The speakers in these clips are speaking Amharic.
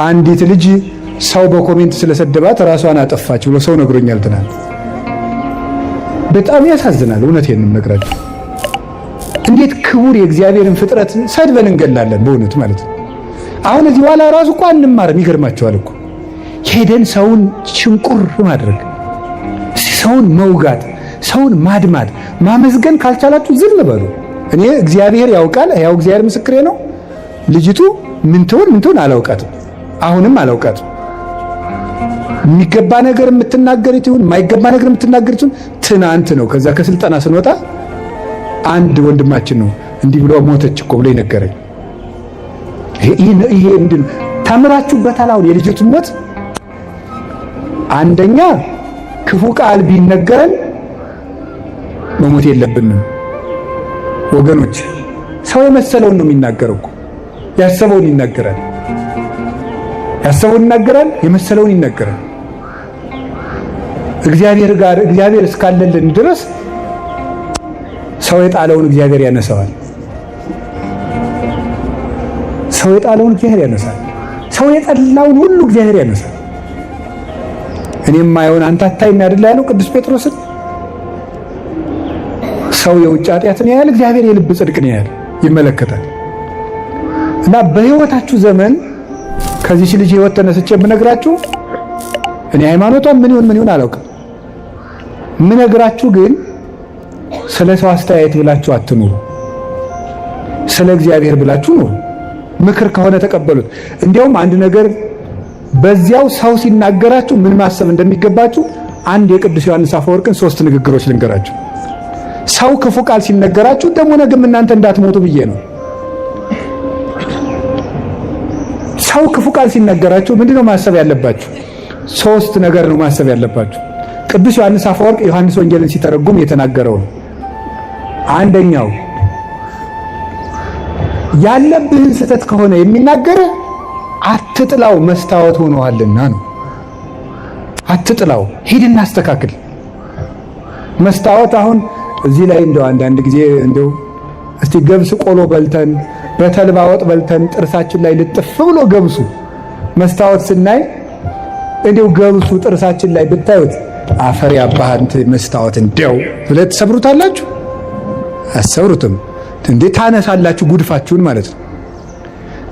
አንዲት ልጅ ሰው በኮሜንት ስለሰደባት ራሷን አጠፋች ብሎ ሰው ነግሮኛል ትናንት። በጣም ያሳዝናል። እውነቴን ነው የምነግራችሁ። እንዴት ክቡር የእግዚአብሔርን ፍጥረት ሰድበን እንገላለን በእውነት ማለት ነው። አሁን እዚህ በኋላ ራሱ እኮ አንማርም። ይገርማቸዋል እኮ ሄደን ሰውን ሽንቁር ማድረግ፣ ሰውን መውጋት፣ ሰውን ማድማት፣ ማመስገን ካልቻላችሁ ዝም በሉ። እኔ እግዚአብሔር ያውቃል፣ ያው እግዚአብሔር ምስክሬ ነው። ልጅቱ ምን ትሆን አላውቃትም። አሁንም አላውቃትም። የሚገባ ነገር የምትናገር ይሁን የማይገባ ነገር የምትናገር ይሁን ትናንት ነው ከዛ ከስልጠና ስንወጣ አንድ ወንድማችን ነው እንዲህ ብሎ ሞተች እኮ ብሎ ይነገረኝ። ይሄ እንድን ተምራችሁበታል። አሁን የልጅቱን ሞት አንደኛ ክፉ ቃል ቢነገረን መሞት የለብንም ወገኖች። ሰው የመሰለውን ነው የሚናገረው እኮ ያሰበውን ይናገራል። ያሰበውን ይናገራል፣ የመሰለውን ይናገራል። እግዚአብሔር እስካለልን ድረስ ሰው የጣለውን እግዚአብሔር ያነሳዋል። ሰው የጣለውን እግዚአብሔር ያነሳል። ሰው የጠላውን ሁሉ እግዚአብሔር ያነሳል። እኔም ማየውን አንተ አታይም አይደል ያለው ቅዱስ ጴጥሮስን። ሰው የውጭ ኃጢአትን ያያል፣ እግዚአብሔር የልብ ጽድቅን ያያል፣ ይመለከታል። እና በህይወታችሁ ዘመን ከዚህ ልጅ ህይወት ተነስቼ ብነግራችሁ እኔ ሃይማኖቷን ምን ይሁን አላውቅም። ምነግራችሁ ግን ስለ ሰው አስተያየት ብላችሁ አትኑሩ። ስለ እግዚአብሔር ብላችሁ ኑሩ። ምክር ከሆነ ተቀበሉት። እንዲያውም አንድ ነገር በዚያው ሰው ሲናገራችሁ ምን ማሰብ እንደሚገባችሁ አንድ የቅዱስ ዮሐንስ አፈወርቅን 3 ንግግሮች ልንገራችሁ። ሰው ክፉ ቃል ሲነገራችሁ ደግሞ ነገም እናንተ እንዳትሞቱ ብዬ ነው። ሰው ክፉ ቃል ሲነገራችሁ ምንድነው ማሰብ ያለባችሁ? 3 ነገር ነው ማሰብ ያለባችሁ። ቅዱስ ዮሐንስ አፈወርቅ ዮሐንስ ወንጌልን ሲተረጉም የተናገረው ነው። አንደኛው ያለብህን ስህተት ከሆነ የሚናገርህ አትጥላው፣ መስታወት ሆነዋልና ነው። አትጥላው፣ ሂድና አስተካክል። መስታወት አሁን እዚህ ላይ እንደው አንዳንድ ጊዜ እንደው እስቲ ገብስ ቆሎ በልተን በተልባ ወጥ በልተን ጥርሳችን ላይ ልጥፍ ብሎ ገብሱ መስታወት ስናይ እንደው ገብሱ ጥርሳችን ላይ ብታዩት አፈር ያባህንት መስታወት እንደው ብለ ተሰብሩታላችሁ። አሰብሩትም እንዴ ታነሳላችሁ ጉድፋችሁን ማለት ነው።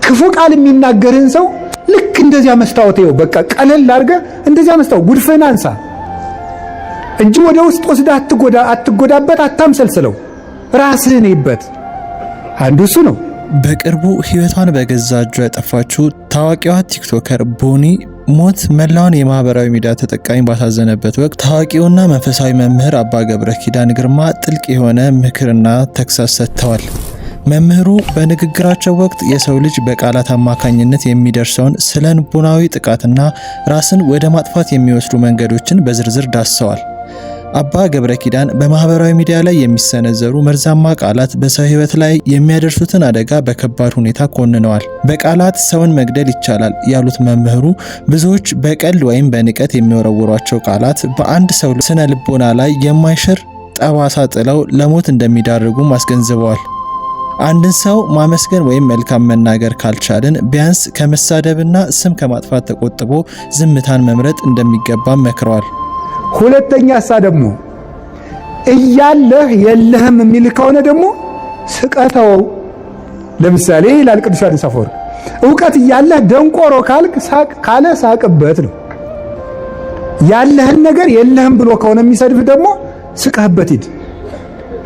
ክፉ ቃል የሚናገርን ሰው ልክ እንደዚያ መስታወት ይኸው በቃ ቀለል አድርገህ እንደዚያ መስታወት ጉድፍህን አንሳ እንጂ ወደ ውስጥ ወስደህ አትጎዳበት፣ አታምሰልስለው፣ ራስህን ይበት። አንዱ እሱ ነው። በቅርቡ ህይወቷን በገዛ እጇ ያጠፋችው ታዋቂዋ ቲክቶከር ቦኒ ሞት መላውን የማህበራዊ ሚዲያ ተጠቃሚ ባሳዘነበት ወቅት ታዋቂውና መንፈሳዊ መምህር አባ ገብረ ኪዳን ግርማ ጥልቅ የሆነ ምክርና ተግሳጽ ሰጥተዋል። መምህሩ በንግግራቸው ወቅት የሰው ልጅ በቃላት አማካኝነት የሚደርሰውን ስነ ልቦናዊ ጥቃትና ራስን ወደ ማጥፋት የሚወስዱ መንገዶችን በዝርዝር ዳስሰዋል። አባ ገብረ ኪዳን በማህበራዊ ሚዲያ ላይ የሚሰነዘሩ መርዛማ ቃላት በሰው ህይወት ላይ የሚያደርሱትን አደጋ በከባድ ሁኔታ ኮንነዋል። በቃላት ሰውን መግደል ይቻላል ያሉት መምህሩ ብዙዎች በቀልድ ወይም በንቀት የሚወረውሯቸው ቃላት በአንድ ሰው ስነ ልቦና ላይ የማይሽር ጠባሳ ጥለው ለሞት እንደሚዳርጉም አስገንዝበዋል። አንድን ሰው ማመስገን ወይም መልካም መናገር ካልቻልን ቢያንስ ከመሳደብና ስም ከማጥፋት ተቆጥቦ ዝምታን መምረጥ እንደሚገባም መክረዋል። ሁለተኛ ደግሞ እያለህ የለህም የሚል ከሆነ ደግሞ ስቀተው። ለምሳሌ ይላል ቅዱስ ዮሐንስ አፈወርቅ ዕውቀት እያለህ ደንቆሮ ካልክ ካለ ሳቅበት ነው። ያለህን ነገር የለህም ብሎ ከሆነ የሚሰድፍ ደግሞ ስቀህበት ሂድ።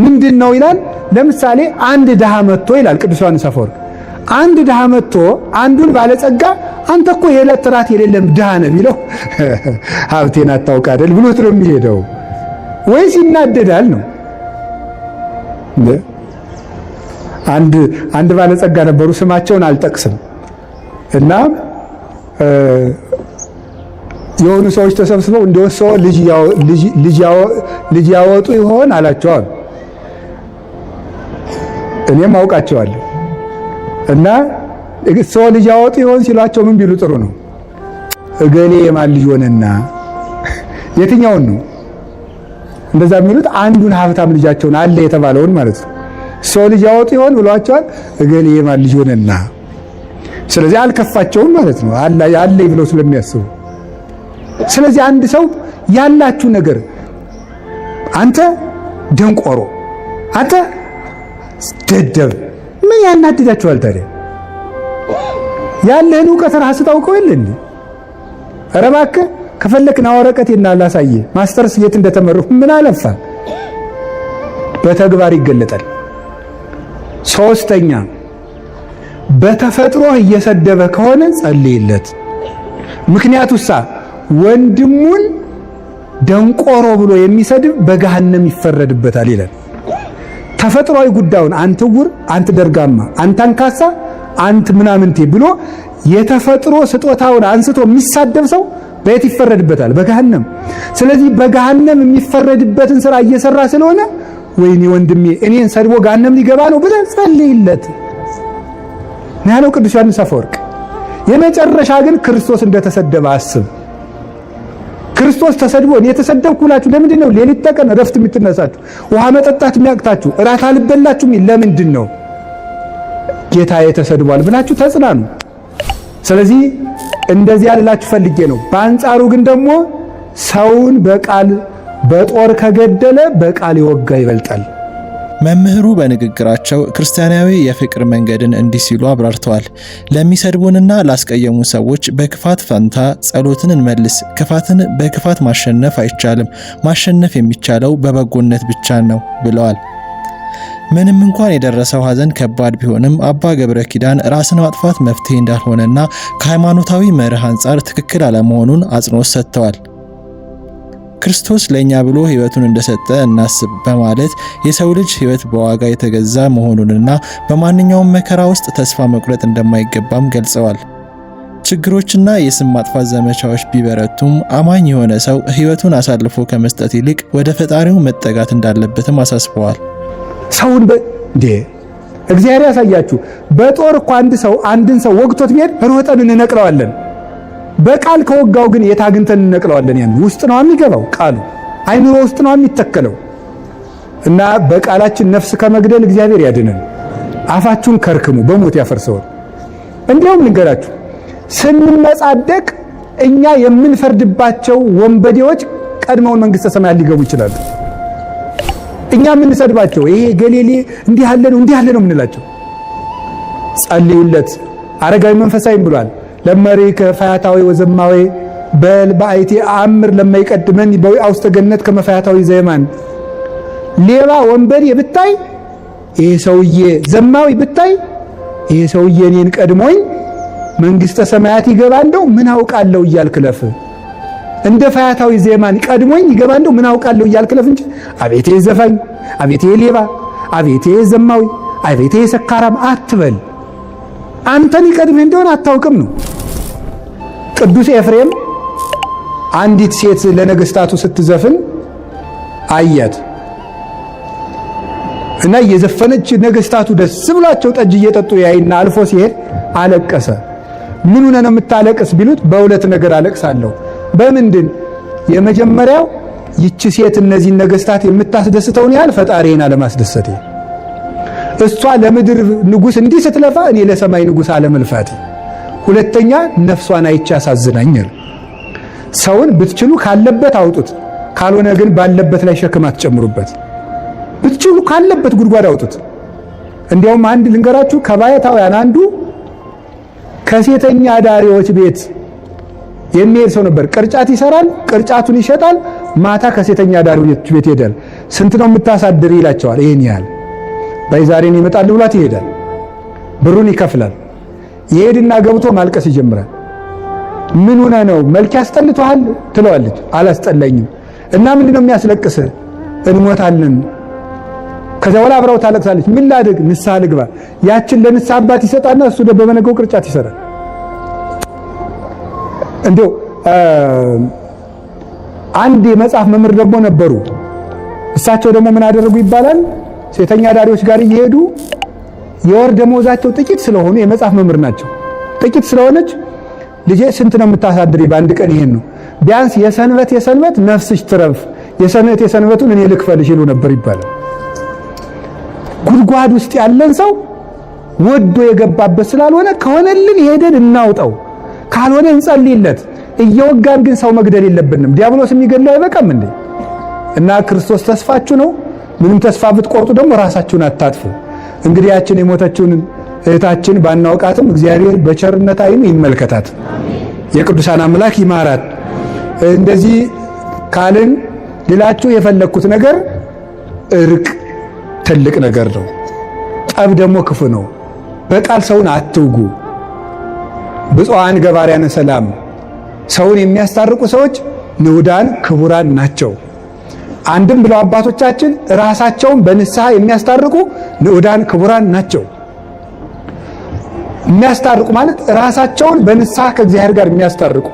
ምንድነው ይላል? ለምሳሌ አንድ ድሃ መጥቶ ይላል ቅዱስ ዮሐንስ አፈወርቅ አንድ ድሃ መጥቶ አንዱን ባለጸጋ አንተ እኮ የዕለት ራት የሌለም ድሃ ነህ ቢለው ሀብቴን አታውቅ አይደል ብሎት ነው የሚሄደው ወይስ ይናደዳል ነው? አንድ ባለጸጋ ነበሩ፣ ስማቸውን አልጠቅስም እና የሆኑ ሰዎች ተሰብስበው እንደወሰው ልጅ ያወጡ ይሆን አላቸዋል። እኔም አውቃቸዋለሁ እና ሰው ልጅ ያወጡ ይሆን ሲሏቸው ምን ቢሉ ጥሩ ነው? እገሌ የማን ልጅ ሆነና የትኛውን ነው እንደዛ የሚሉት? አንዱን ሀብታም ልጃቸውን አለ የተባለውን ማለት ነው። ሰው ልጅ ያወጡ ይሆን ብሏቸዋል። እገሌ የማን ልጅ ሆነና ስለዚህ አልከፋቸውም ማለት ነው አለኝ ብለው ስለሚያስቡ። ስለዚህ አንድ ሰው ያላችሁ ነገር አንተ ደንቆሮ፣ አንተ ደደብ ምን ያናድዳችኋል ታዲያ? ያለህን ዕውቀት ራስህ ታውቀው የለ እንዴ? ኧረ እባክህ ከፈለክና ወረቀቴና ላሳየህ ማስተርስ የት እንደተመረኩ ምን አለፋ። በተግባር ይገለጣል። ሶስተኛ በተፈጥሮ እየሰደበ ከሆነ ጸልይለት። ምክንያቱሳ ወንድሙን ደንቆሮ ብሎ የሚሰድብ በገሃነም ይፈረድበታል ይላል። ተፈጥሯዊ ጉዳዩን አንተ ዕውር፣ አንተ ደርጋማ፣ አንተ አንካሳ፣ አንተ ምናምንቴ ብሎ የተፈጥሮ ስጦታውን አንስቶ የሚሳደብ ሰው በየት ይፈረድበታል? በገሃነም። ስለዚህ በገሃነም የሚፈረድበትን ስራ እየሰራ ስለሆነ ወይኔ ወንድሜ እኔን ሰድቦ ገሃነም ሊገባ ነው ብለህ ጸልይለት ያለው ቅዱስ ዮሐንስ አፈወርቅ። የመጨረሻ ግን ክርስቶስ እንደተሰደበ አስብ። ክርስቶስ ተሰድቦ እኔ የተሰደብኩ ብላችሁ ለምንድን ነው ሌሊት ተቀን ረፍት የምትነሳችሁ? ውሃ መጠጣት የሚያቅታችሁ? እራት አልበላችሁም? ለምንድን ነው? ጌታዬ ተሰድቧል ብላችሁ ተጽናኑ። ስለዚህ እንደዚያ ልላችሁ ፈልጌ ነው። በአንጻሩ ግን ደግሞ ሰውን በቃል በጦር ከገደለ በቃል የወጋ ይበልጣል። መምህሩ በንግግራቸው ክርስቲያናዊ የፍቅር መንገድን እንዲህ ሲሉ አብራርተዋል። ለሚሰድቡንና ላስቀየሙ ሰዎች በክፋት ፈንታ ጸሎትን እንመልስ። ክፋትን በክፋት ማሸነፍ አይቻልም። ማሸነፍ የሚቻለው በበጎነት ብቻ ነው ብለዋል። ምንም እንኳን የደረሰው ሐዘን ከባድ ቢሆንም አባ ገብረ ኪዳን ራስን ማጥፋት መፍትሄ እንዳልሆነና ከሃይማኖታዊ መርህ አንጻር ትክክል አለመሆኑን አጽንኦት ሰጥተዋል። ክርስቶስ ለኛ ብሎ ሕይወቱን እንደሰጠ እናስብ በማለት የሰው ልጅ ሕይወት በዋጋ የተገዛ መሆኑንና በማንኛውም መከራ ውስጥ ተስፋ መቁረጥ እንደማይገባም ገልጸዋል። ችግሮችና የስም ማጥፋት ዘመቻዎች ቢበረቱም አማኝ የሆነ ሰው ሕይወቱን አሳልፎ ከመስጠት ይልቅ ወደ ፈጣሪው መጠጋት እንዳለበትም አሳስበዋል። ሰውን እግዚአብሔር ያሳያችሁ። በጦር እኮ አንድን ሰው ወግቶት ቢሄድ ሮጠን እንነቅለዋለን። በቃል ከወጋው ግን የታግንተን እንነቅለዋለን። ያን ውስጥ ነው የሚገባው ቃሉ አይምሮ ውስጥ ነው የሚተከለው። እና በቃላችን ነፍስ ከመግደል እግዚአብሔር ያድነን። አፋችሁን ከርክሙ በሞት ያፈርሰዋል። እንዲያውም ልንገራችሁ፣ ስንመጻደቅ እኛ የምንፈርድባቸው ወንበዴዎች ቀድመውን መንግስተ ሰማያት ሊገቡ ይችላሉ። እኛ የምንሰድባቸው ይሄ ገሌሌ እንዲህ ያለ ነው የምንላቸው። ጸልዩለት። አረጋዊ መንፈሳዊም ብሏል ለመሪከ ፈያታዊ ወዘማዊ በል በአይቲ አምር ለማይቀድመን በውስተ ገነት ከመፈያታዊ ዘየማን። ሌባ ወንበዴ ብታይ ይሄ ሰውዬ ዘማዊ ብታይ ይሄ ሰውዬ እኔን ቀድሞኝ መንግስተ ሰማያት ይገባ እንደው ምን አውቃለሁ እያልክ ለፍ። እንደ ፈያታዊ ዘየማን ቀድሞኝ ይገባ እንደው ምን አውቃለሁ እያልክ ለፍ እንጂ አቤቴ ዘፋኝ፣ አቤቴ ሌባ፣ አቤቴ ዘማዊ፣ አቤቴ ሰካራም አትበል። አንተን ይቀድምህ እንደሆነ አታውቅም ነው። ቅዱስ ኤፍሬም አንዲት ሴት ለነገስታቱ ስትዘፍን አያት እና እየዘፈነች ነገስታቱ ደስ ብሏቸው ጠጅ እየጠጡ ያይና አልፎ ሲሄድ አለቀሰ። ምን ሆነ ነው የምታለቅስ ቢሉት በሁለት ነገር አለቅሳለሁ። በምንድን? የመጀመሪያው ይቺ ሴት እነዚህን ነገስታት የምታስደስተውን ያህል ፈጣሪን አለማስደሰቴ፣ እሷ ለምድር ንጉስ እንዲህ ስትለፋ እኔ ለሰማይ ንጉስ አለመልፋቴ። ሁለተኛ ነፍሷን አይቻ ያሳዝናኛል። ሰውን ብትችሉ ካለበት አውጡት፣ ካልሆነ ግን ባለበት ላይ ሸክም አትጨምሩበት። ብትችሉ ካለበት ጉድጓድ አውጡት። እንዲያውም አንድ ልንገራችሁ፣ ከባይታውያን አንዱ ከሴተኛ አዳሪዎች ቤት የሚሄድ ሰው ነበር። ቅርጫት ይሰራል፣ ቅርጫቱን ይሸጣል፣ ማታ ከሴተኛ አዳሪዎች ቤት ይሄዳል። ስንት ነው የምታሳድር ይላቸዋል። ይሄን ያህል ባይዛሬን ይመጣል ብሏት ይሄዳል። ብሩን ይከፍላል። ይሄድና ገብቶ ማልቀስ ይጀምራል። ምን ሆነ ነው መልክ ያስጠልቷል ትለዋለች። አላስጠላኝም። እና ምንድነው የሚያስለቅስ? እንሞታለን። ከዛ በኋላ አብራው ታለቅሳለች። ምን ላድርግ? ንስሐ ልግባ። ያችን ለንስሐ አባት ይሰጣና እሱ ደግሞ በመነገው ቅርጫት ይሰራል። እንደው አንድ የመጽሐፍ መምህር ደግሞ ነበሩ። እሳቸው ደግሞ ምን አደረጉ ይባላል? ሴተኛ ዳሪዎች ጋር እየሄዱ የወር ደመወዛቸው ጥቂት ስለሆኑ የመጽሐፍ መምህር ናቸው። ጥቂት ስለሆነች ልጄ ስንት ነው የምታሳድሪ? በአንድ ቀን ይሄን ነው። ቢያንስ የሰንበት ነፍስሽ ትረፍ፣ የሰንበቱን እኔ ልክፈልሽ ይሉ ነበር ይባላል። ጉድጓድ ውስጥ ያለን ሰው ወዶ የገባበት ስላልሆነ ከሆነልን ሄደን እናውጣው፣ ካልሆነ እንጸልይለት። እየወጋን ግን ሰው መግደል የለብንም። ዲያብሎስ የሚገድለው አይበቃም እንዴ? እና ክርስቶስ ተስፋችሁ ነው። ምንም ተስፋ ብትቆርጡ ደግሞ ራሳችሁን አታጥፉ። እንግዲህ ያችን የሞተችውን እህታችን ባናውቃትም እግዚአብሔር በቸርነት ዓይኑ ይመልከታት፣ የቅዱሳን አምላክ ይማራት። እንደዚህ ካልን ሌላችሁ የፈለኩት ነገር እርቅ ትልቅ ነገር ነው። ጠብ ደግሞ ክፉ ነው። በቃል ሰውን አትውጉ። ብፁዓን ገባርያነ ሰላም፣ ሰውን የሚያስታርቁ ሰዎች ንዑዳን ክቡራን ናቸው። አንድም ብለው አባቶቻችን ራሳቸውን በንስሐ የሚያስታርቁ ንዑዳን ክቡራን ናቸው። የሚያስታርቁ ማለት ራሳቸውን በንስሐ ከእግዚአብሔር ጋር የሚያስታርቁ።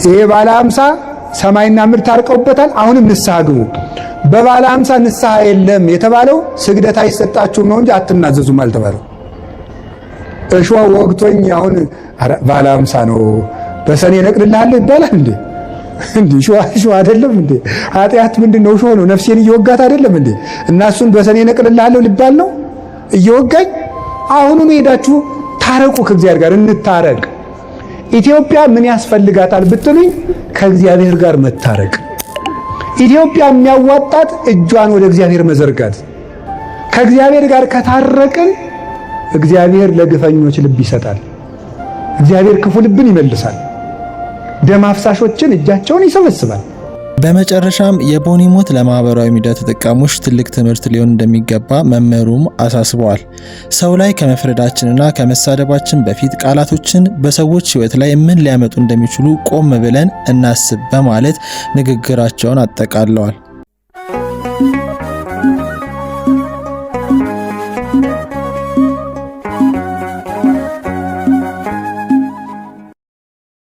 ይሄ ባለ 50 ሰማይና ምድር ታርቀውበታል። አሁንም ንስሐ ግቡ። በባለ 50 ንስሐ የለም የተባለው ስግደት አይሰጣችሁም ነው እንጂ አትናዘዙም አልተባለው። እሾህ ወግቶኝ አሁን ባለ 50 ነው በሰኔ ነቅልልሃለሁ ይባላል እንዴ? እንዴ እሾህ አይደለም እንዴ? ኃጢአት ምንድነው? እሾህ ነው። ነፍሴን እየወጋት አይደለም እንዴ? እና እሱን በሰኔ ነቅልልሃለሁ ሊባል ነው እየወጋኝ? አሁኑን ሄዳችሁ ታረቁ፣ ከእግዚአብሔር ጋር እንታረቅ። ኢትዮጵያ ምን ያስፈልጋታል ብትሉኝ፣ ከእግዚአብሔር ጋር መታረቅ። ኢትዮጵያ የሚያዋጣት እጇን ወደ እግዚአብሔር መዘርጋት። ከእግዚአብሔር ጋር ከታረቅን እግዚአብሔር ለግፈኞች ልብ ይሰጣል። እግዚአብሔር ክፉ ልብን ይመልሳል። ደም አፍሳሾችን እጃቸውን ይሰበስባል። በመጨረሻም የቦኒ ሞት ለማህበራዊ ሚዲያ ተጠቃሚዎች ትልቅ ትምህርት ሊሆን እንደሚገባ መምህሩም አሳስበዋል። ሰው ላይ ከመፍረዳችንና ከመሳደባችን በፊት ቃላቶችን በሰዎች ሕይወት ላይ ምን ሊያመጡ እንደሚችሉ ቆም ብለን እናስብ በማለት ንግግራቸውን አጠቃለዋል።